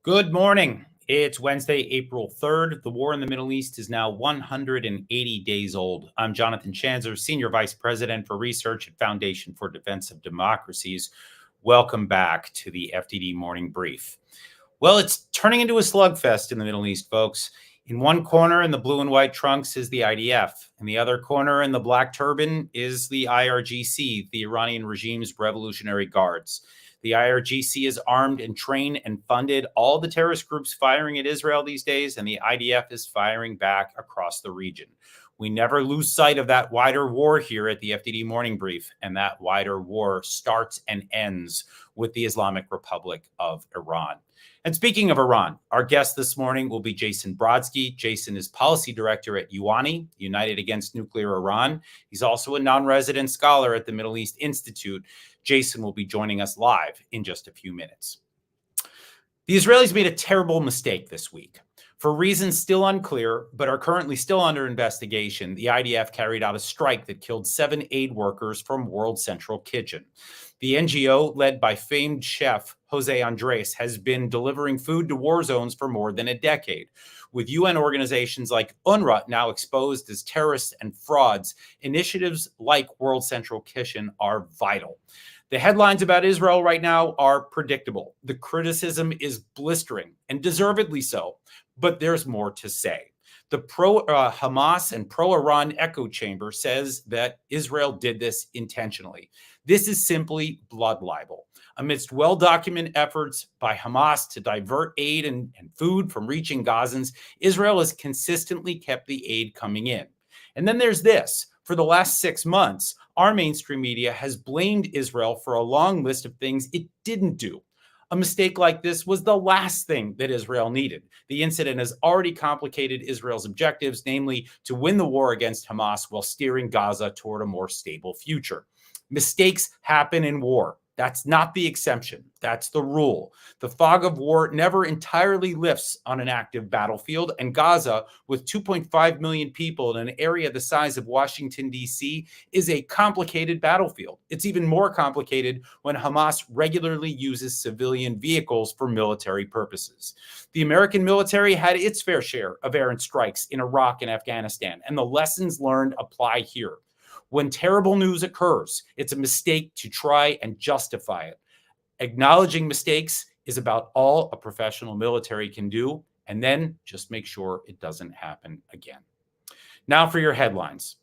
Good morning. It's Wednesday, April 3rd. The war in the Middle East is now 180 days old. I'm Jonathan Schanzer, Senior Vice President for Research at Foundation for Defense of Democracies. Welcome back to the FDD Morning Brief. Well, it's turning into a slugfest in the Middle East, folks. In one corner in the blue and white trunks is the IDF. In the other corner in the black turban is the IRGC, the Iranian regime's Revolutionary Guards. The IRGC is armed and trained and funded all the terrorist groups firing at Israel these days, and the IDF is firing back across the region. We never lose sight of that wider war here at the FDD Morning Brief, and that wider war starts and ends with the Islamic Republic of Iran. And speaking of Iran, our guest this morning will be Jason Brodsky. Jason is Policy Director at UANI, United Against Nuclear Iran. He's also a non-resident scholar at the Middle East Institute. Jason will be joining us live in just a few minutes. The Israelis made a terrible mistake this week. For reasons still unclear, but are currently still under investigation, the IDF carried out a strike that killed 7 aid workers from World Central Kitchen. The NGO, led by famed chef Jose Andres, has been delivering food to war zones for more than a decade. With UN organizations like UNRWA now exposed as terrorists and frauds, initiatives like World Central Kitchen are vital. The headlines about Israel right now are predictable. The criticism is blistering, and deservedly so, but there's more to say. The pro-Hamas and pro-Iran echo chamber says that Israel did this intentionally. This is simply blood libel. Amidst well-documented efforts by Hamas to divert aid and food from reaching Gazans, Israel has consistently kept the aid coming in. And then there's this. For the last 6 months, our mainstream media has blamed Israel for a long list of things it didn't do. A mistake like this was the last thing that Israel needed. The incident has already complicated Israel's objectives, namely to win the war against Hamas while steering Gaza toward a more stable future. Mistakes happen in war. That's not the exception. That's the rule. The fog of war never entirely lifts on an active battlefield, and Gaza, with 2.5 million people in an area the size of Washington, D.C., is a complicated battlefield. It's even more complicated when Hamas regularly uses civilian vehicles for military purposes. The American military had its fair share of errant strikes in Iraq and Afghanistan, and the lessons learned apply here. When terrible news occurs, it's a mistake to try and justify it. Acknowledging mistakes is about all a professional military can do, and then just make sure it doesn't happen again. Now for your headlines.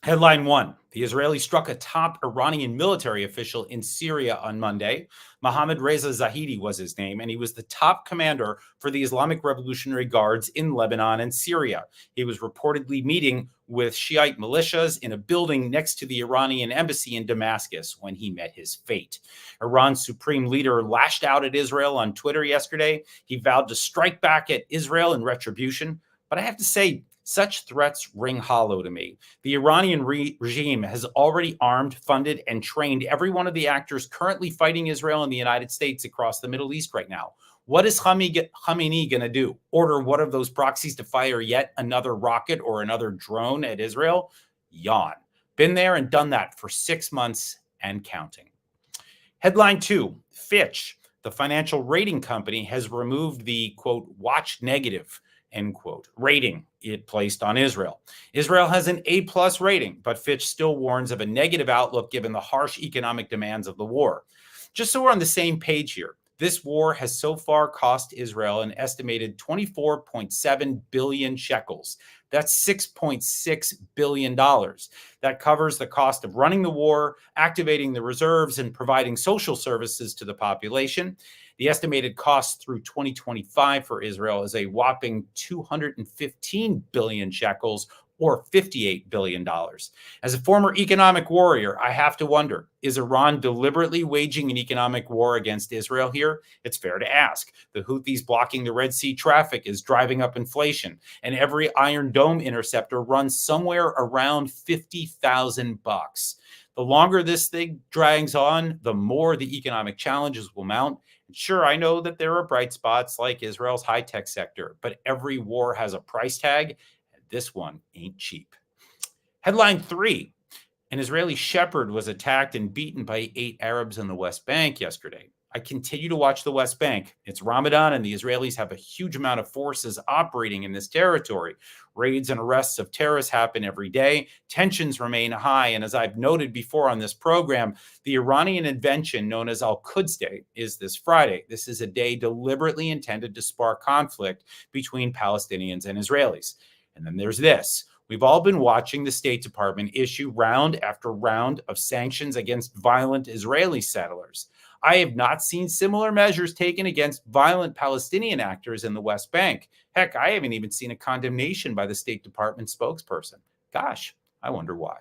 Headline 1, the Israelis struck a top Iranian military official in Syria on Monday. Mohammad Reza Zahidi was his name, and he was the top commander for the Islamic Revolutionary Guards in Lebanon and Syria. He was reportedly meeting with Shiite militias in a building next to the Iranian embassy in Damascus when he met his fate. Iran's supreme leader lashed out at Israel on Twitter yesterday. He vowed to strike back at Israel in retribution, but I have to say, such threats ring hollow to me. The Iranian regime has already armed, funded, and trained every one of the actors currently fighting Israel and the United States across the Middle East right now. What is Khamenei going to do? Order one of those proxies to fire yet another rocket or another drone at Israel? Yawn. Been there and done that for 6 months and counting. Headline 2, Fitch, the financial rating company, has removed the, quote, watch negative, end quote, rating it placed on Israel. Israel has an A+ rating, but Fitch still warns of a negative outlook given the harsh economic demands of the war. Just so we're on the same page here, this war has so far cost Israel an estimated 24.7 billion shekels. That's $6.6 billion. That covers the cost of running the war, activating the reserves, and providing social services to the population. The estimated cost through 2025 for Israel is a whopping 215 billion shekels, or $58 billion. As a former economic warrior, I have to wonder, is Iran deliberately waging an economic war against Israel here? It's fair to ask. The Houthis blocking the Red Sea traffic is driving up inflation, and every Iron Dome interceptor runs somewhere around $50,000. The longer this thing drags on, the more the economic challenges will mount. Sure, I know that there are bright spots like Israel's high-tech sector, but every war has a price tag, and this one ain't cheap. Headline 3, an Israeli shepherd was attacked and beaten by 8 Arabs in the West Bank yesterday. I continue to watch the West Bank. It's Ramadan, and the Israelis have a huge amount of forces operating in this territory. Raids and arrests of terrorists happen every day. Tensions remain high. And as I've noted before on this program, the Iranian invention known as Al-Quds Day is this Friday. This is a day deliberately intended to spark conflict between Palestinians and Israelis. And then there's this. We've all been watching the State Department issue round after round of sanctions against violent Israeli settlers. I have not seen similar measures taken against violent Palestinian actors in the West Bank. Heck, I haven't even seen a condemnation by the State Department spokesperson. Gosh, I wonder why.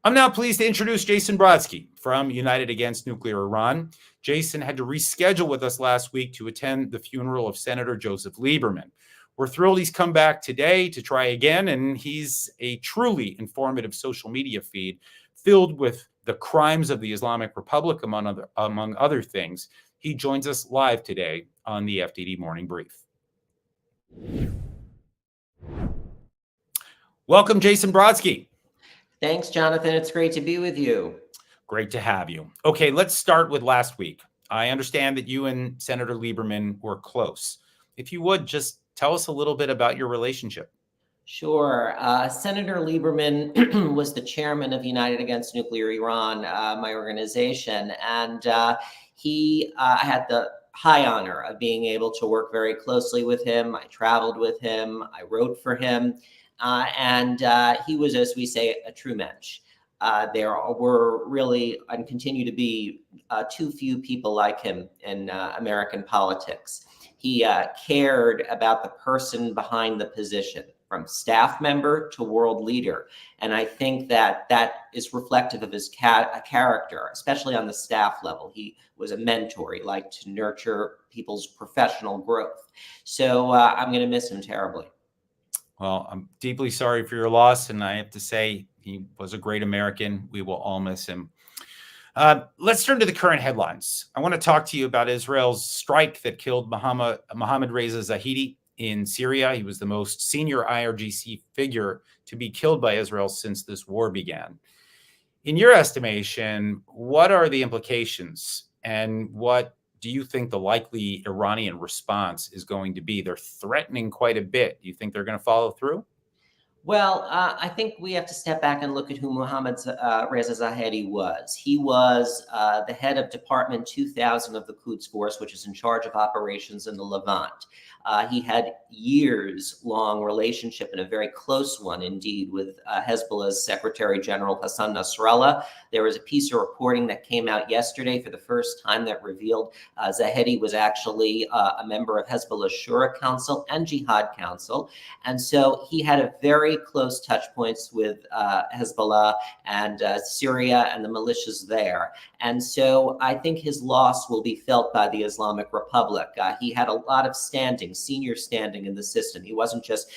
I'm now pleased to introduce Jason Brodsky from United Against Nuclear Iran. Jason had to reschedule with us last week to attend the funeral of Senator Joseph Lieberman. We're thrilled he's come back today to try again, and he's a truly informative social media feed filled with the crimes of the Islamic Republic, among other things. He joins us live today on the FDD Morning Brief. Welcome, Jason Brodsky. Thanks, Jonathan. It's great to be with you. Great to have you. Okay, let's start with last week. I understand that you and Senator Lieberman were close. If you would, just tell us a little bit about your relationship. Sure. Senator Lieberman was the chairman of United Against Nuclear Iran, my organization, and I had the high honor of being able to work very closely with him. I traveled with him. I wrote for him, and he was, as we say, a true mensch. There were really, and continue to be, too few people like him in American politics. He cared about the person behind the position, from staff member to world leader. And I think that is reflective of his character, especially on the staff level. He was a mentor. He liked to nurture people's professional growth. So I'm going to miss him terribly. Well, I'm deeply sorry for your loss. And I have to say, he was a great American. We will all miss him. Let's turn to the current headlines. I want to talk to you about Israel's strike that killed Mohammad Reza Zahidi in Syria. He was the most senior IRGC figure to be killed by Israel since this war began. In your estimation, what are the implications, and what do you think the likely Iranian response is going to be? They're threatening quite a bit. Do you think they're going to follow through? Well, I think we have to step back and look at who Mohammad Reza Zahedi was. He was the head of Department 2000 of the Quds Force, which is in charge of operations in the Levant. He had years-long relationship, and a very close one indeed, with Hezbollah's Secretary General Hassan Nasrallah. There was a piece of reporting that came out yesterday for the first time that revealed Zahedi was actually a member of Hezbollah's Shura Council and Jihad Council. And so he had a very close touch points with Hezbollah and Syria and the militias there. And so I think his loss will be felt by the Islamic Republic. He had a lot of standing, senior standing in the system. He wasn't just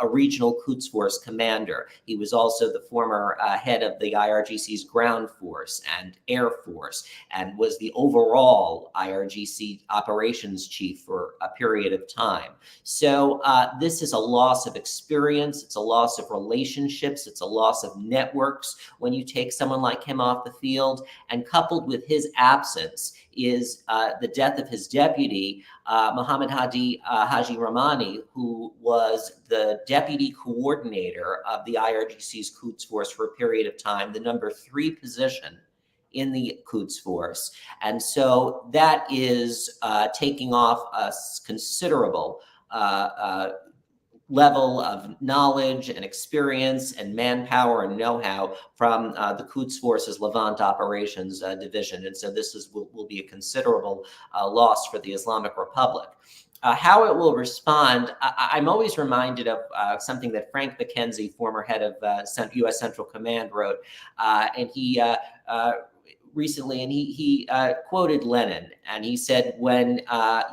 a regional Quds Force commander. He was also the former head of the IRGC's ground force and air force, and was the overall IRGC operations chief for a period of time. So this is a loss of experience. It's a loss of relationships. It's a loss of networks when you take someone like him off the field. And coupled with his absence is the death of his deputy, Mohammad Haji Rahmani, who was the deputy coordinator of the IRGC's Quds Force for a period of time, the number 3 position in the Quds Force. And so that is taking off a considerable level of knowledge and experience and manpower and know-how from the Quds Force's Levant operations division. And so this will be a considerable loss for the Islamic Republic. How it will respond, I'm always reminded of something that Frank McKenzie, former head of U.S. Central Command, wrote. And he recently, and he quoted Lenin, and he said, when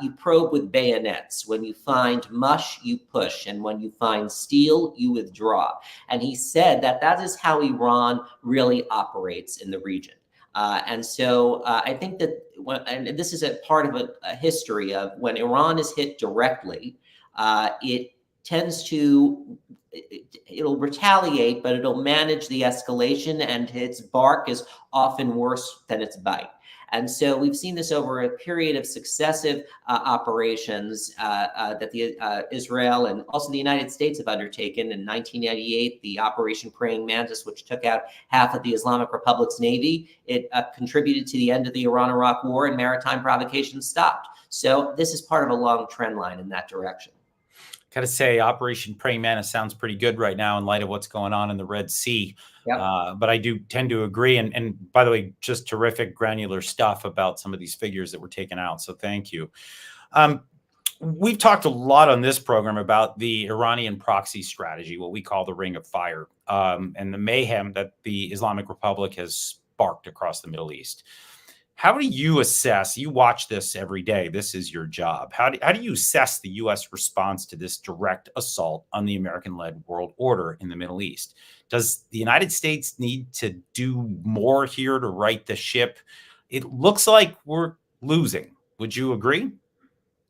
you probe with bayonets, when you find mush, you push, and when you find steel, you withdraw. And he said that is how Iran really operates in the region. And so I think that, and this is a part of a history of when Iran is hit directly, it tends to, it'll retaliate, but it'll manage the escalation, and its bark is often worse than its bite. And so we've seen this over a period of successive operations that Israel and also the United States have undertaken. In 1998, the Operation Praying Mantis, which took out half of the Islamic Republic's Navy, it contributed to the end of the Iran-Iraq War, and maritime provocations stopped. So this is part of a long trend line in that direction. Got to say, Operation Praying Mantis sounds pretty good right now in light of what's going on in the Red Sea. Yep. But I do tend to agree. And by the way, just terrific granular stuff about some of these figures that were taken out. So thank you. We've talked a lot on this program about the Iranian proxy strategy, what we call the Ring of Fire, and the mayhem that the Islamic Republic has sparked across the Middle East. How do you assess, you watch this every day, this is your job. How do you assess the U.S. response to this direct assault on the American-led world order in the Middle East? Does the United States need to do more here to right the ship? It looks like we're losing. Would you agree?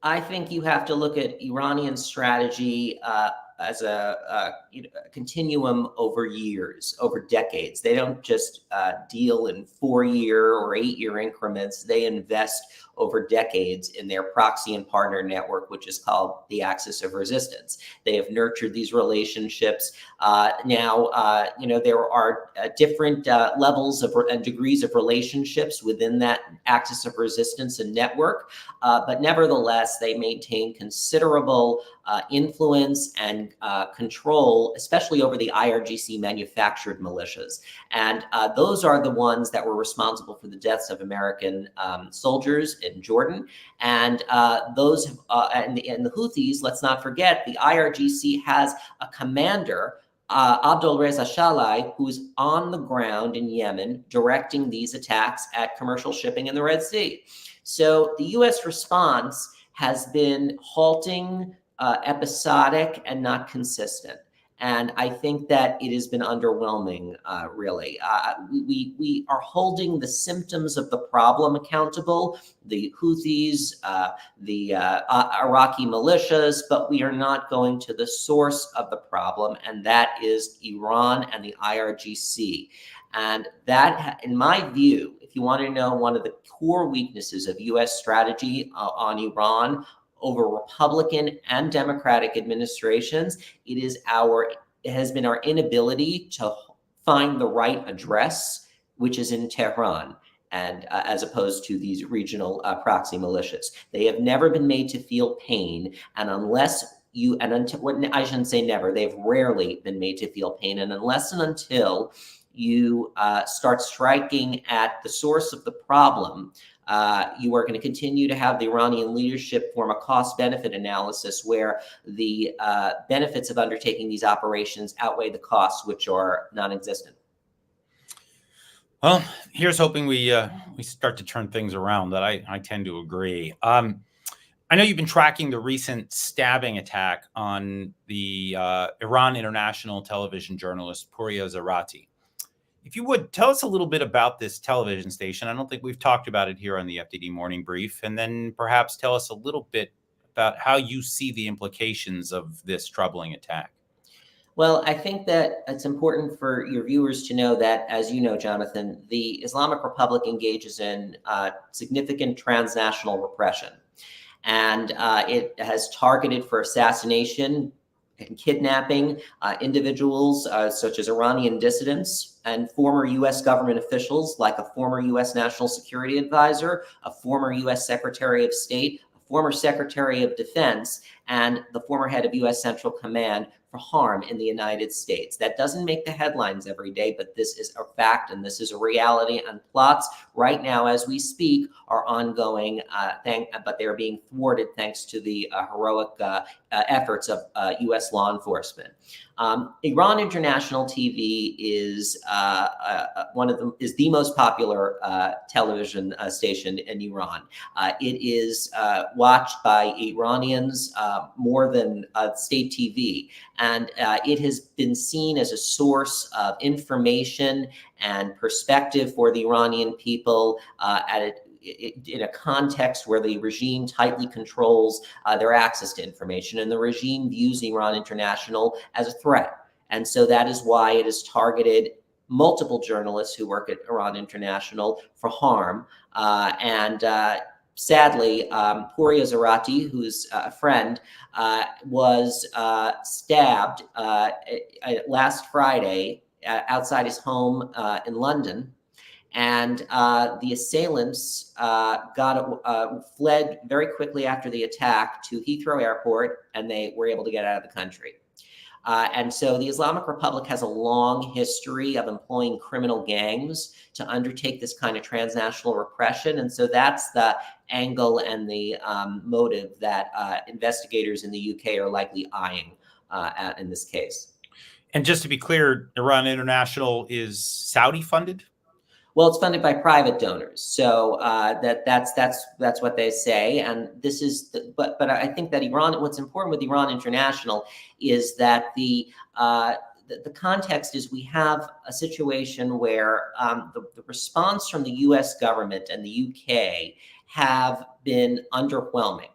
I think you have to look at Iranian strategy as a continuum over years, over decades. They don't just deal in 4-year or 8-year increments. They invest over decades in their proxy and partner network, which is called the axis of resistance. They have nurtured these relationships. Now, there are different levels of and degrees of relationships within that axis of resistance and network, but nevertheless, they maintain considerable influence and control, especially over the IRGC manufactured militias. And those are the ones that were responsible for the deaths of American soldiers in Jordan. And those and the Houthis, let's not forget, the IRGC has a commander, Abdul Reza Shalai, who's on the ground in Yemen directing these attacks at commercial shipping in the Red Sea. So the U.S. response has been halting, episodic, and not consistent. And I think that it has been underwhelming, really. We are holding the symptoms of the problem accountable, the Houthis, the Iraqi militias, but we are not going to the source of the problem, and that is Iran and the IRGC. And that, in my view, if you want to know one of the core weaknesses of U.S. strategy on Iran over Republican and Democratic administrations, it has been our inability to find the right address, which is in Tehran, and as opposed to these regional proxy militias. They have never been made to feel pain, and I shouldn't say never, they've rarely been made to feel pain, and unless and until you start striking at the source of the problem, you are going to continue to have the Iranian leadership form a cost-benefit analysis where the benefits of undertaking these operations outweigh the costs, which are non-existent. Well, here's hoping we start to turn things around. That I tend to agree. I know you've been tracking the recent stabbing attack on the Iran International television journalist Pouria Zarati. If you would, tell us a little bit about this television station. I don't think we've talked about it here on the FDD Morning Brief. And then perhaps tell us a little bit about how you see the implications of this troubling attack. Well, I think that it's important for your viewers to know that, as you know, Jonathan, the Islamic Republic engages in significant transnational repression. And it has targeted for assassination and kidnapping individuals such as Iranian dissidents and former U.S. government officials, like a former U.S. National Security Advisor, a former U.S. Secretary of State, a former Secretary of Defense, and the former head of U.S. Central Command, for harm in the United States. That doesn't make the headlines every day, but this is a fact and this is a reality. And plots right now, as we speak, are ongoing, but they're being thwarted thanks to the heroic efforts of U.S. law enforcement. Iran International TV is the most popular television station in Iran. It is watched by Iranians more than state TV, and it has been seen as a source of information and perspective for the Iranian people in a context where the regime tightly controls their access to information, and the regime views Iran International as a threat. And so that is why it has targeted multiple journalists who work at Iran International for harm. Sadly, Pouria Zarati, who's a friend, was stabbed last Friday outside his home in London. And the assailants fled very quickly after the attack to Heathrow Airport, and they were able to get out of the country. And so the Islamic Republic has a long history of employing criminal gangs to undertake this kind of transnational repression. And so that's the angle and the motive that investigators in the UK are likely eyeing in this case. And just to be clear, Iran International is Saudi funded? Well, it's funded by private donors, so that's what they say, and this is. But I think that Iran. What's important with Iran International is that the context is we have a situation where the response from the U.S. government and the UK have been underwhelming.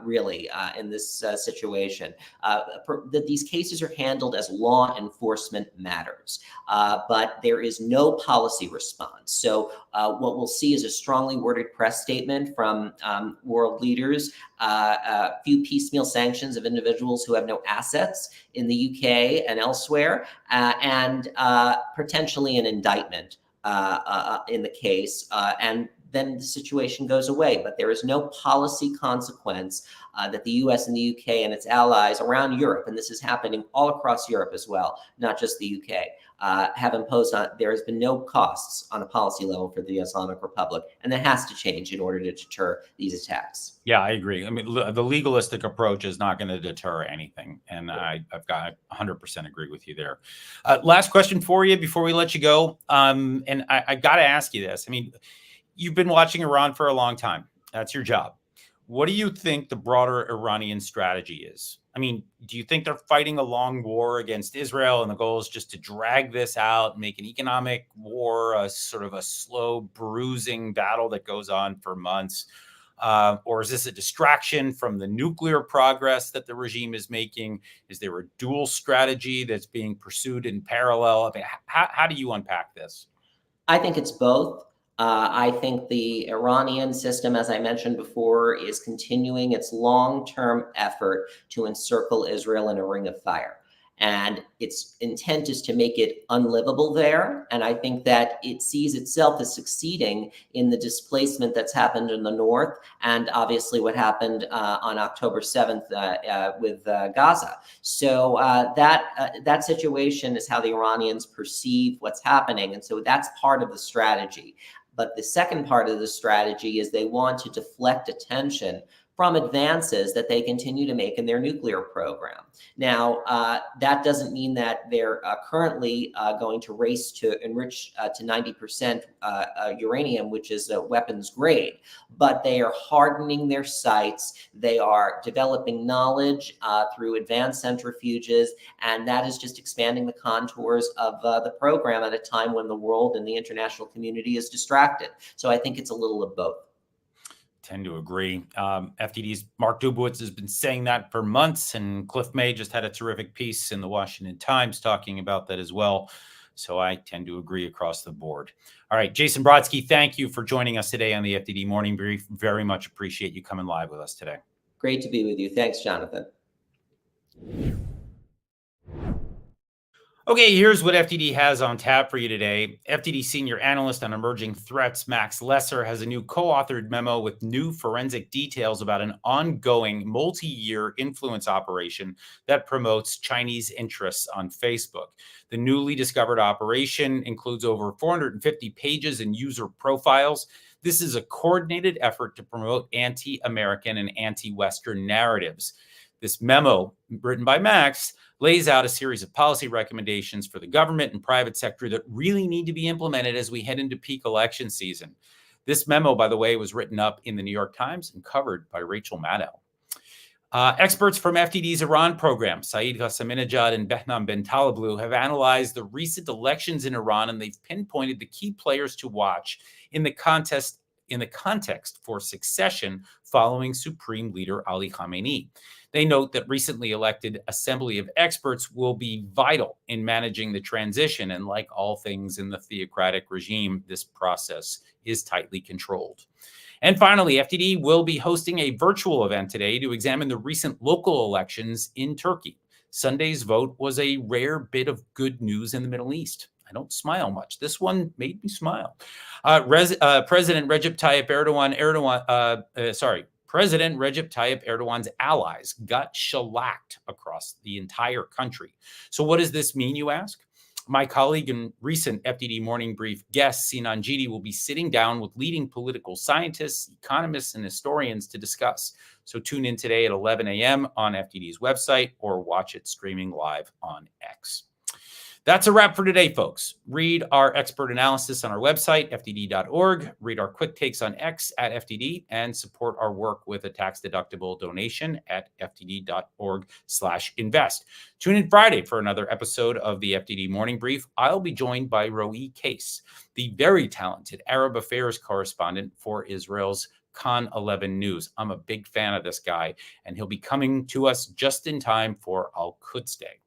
Really, in this situation, these cases are handled as law enforcement matters, but there is no policy response. So what we'll see is a strongly worded press statement from world leaders, a few piecemeal sanctions of individuals who have no assets in the UK and elsewhere, and potentially an indictment in the case, and then the situation goes away. But there is no policy consequence that the US and the UK and its allies around Europe, and this is happening all across Europe as well, not just the UK, have imposed on. There has been no costs on a policy level for the Islamic Republic, and that has to change in order to deter these attacks. Yeah, I agree. I mean, the legalistic approach is not going to deter anything, and I've got 100% agree with you there. Last question for you before we let you go, and I got to ask you this. I mean, you've been watching Iran for a long time. That's your job. What do you think the broader Iranian strategy is? I mean, do you think they're fighting a long war against Israel and the goal is just to drag this out, make an economic war, a sort of a slow bruising battle that goes on for months? Or is this a distraction from the nuclear progress that the regime is making? Is there a dual strategy that's being pursued in parallel? I mean, how do you unpack this? I think it's both. I think the Iranian system, as I mentioned before, is continuing its long-term effort to encircle Israel in a ring of fire. And its intent is to make it unlivable there. And I think that it sees itself as succeeding in the displacement that's happened in the north, and obviously what happened on October 7th with Gaza. So that situation is how the Iranians perceive what's happening. And so that's part of the strategy. But the second part of the strategy is they want to deflect attention from advances that they continue to make in their nuclear program. Now, that doesn't mean that they're currently going to race to enrich to 90% uranium, which is a weapons grade, but they are hardening their sites. They are developing knowledge through advanced centrifuges, and that is just expanding the contours of the program at a time when the world and the international community is distracted. So I think it's a little of both. Tend to agree. FDD's Mark Dubowitz has been saying that for months, and Cliff May just had a terrific piece in the Washington Times talking about that as well. So I tend to agree across the board. All right, Jason Brodsky, thank you for joining us today on the FDD Morning Brief. Very much appreciate you coming live with us today. Great to be with you. Thanks, Jonathan. Okay, here's what FDD has on tap for you today. FDD Senior Analyst on Emerging Threats, Max Lesser, has a new co-authored memo with new forensic details about an ongoing multi-year influence operation that promotes Chinese interests on Facebook. The newly discovered operation includes over 450 pages and user profiles. This is a coordinated effort to promote anti-American and anti-Western narratives. This memo, written by Max, lays out a series of policy recommendations for the government and private sector that really need to be implemented as we head into peak election season. This memo, by the way, was written up in the New York Times and covered by Rachel Maddow. Experts from FDD's Iran program, Saeed Ghassaminejad and Behnam Bentaleblu, have analyzed the recent elections in Iran, and they've pinpointed the key players to watch in the contest in the context for succession following Supreme Leader Ali Khamenei. They note that recently elected Assembly of Experts will be vital in managing the transition, and like all things in the theocratic regime, this process is tightly controlled. And finally, FDD will be hosting a virtual event today to examine the recent local elections in Turkey. Sunday's vote was a rare bit of good news in the Middle East. I don't smile much. This one made me smile. President Recep Tayyip Erdogan's allies got shellacked across the entire country. So what does this mean, you ask? My colleague and recent FDD Morning Brief guest, Sinan Jidi, will be sitting down with leading political scientists, economists, and historians to discuss. So tune in today at 11 a.m. on FDD's website or watch it streaming live on X. That's a wrap for today, folks. Read our expert analysis on our website, fdd.org. Read our quick takes on X at FDD and support our work with a tax-deductible donation at fdd.org/invest. Tune in Friday for another episode of the FDD Morning Brief. I'll be joined by Roee Case, the very talented Arab affairs correspondent for Israel's Kan 11 News. I'm a big fan of this guy, and he'll be coming to us just in time for Al-Quds Day.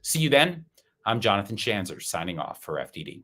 See you then. I'm Jonathan Schanzer, signing off for FDD.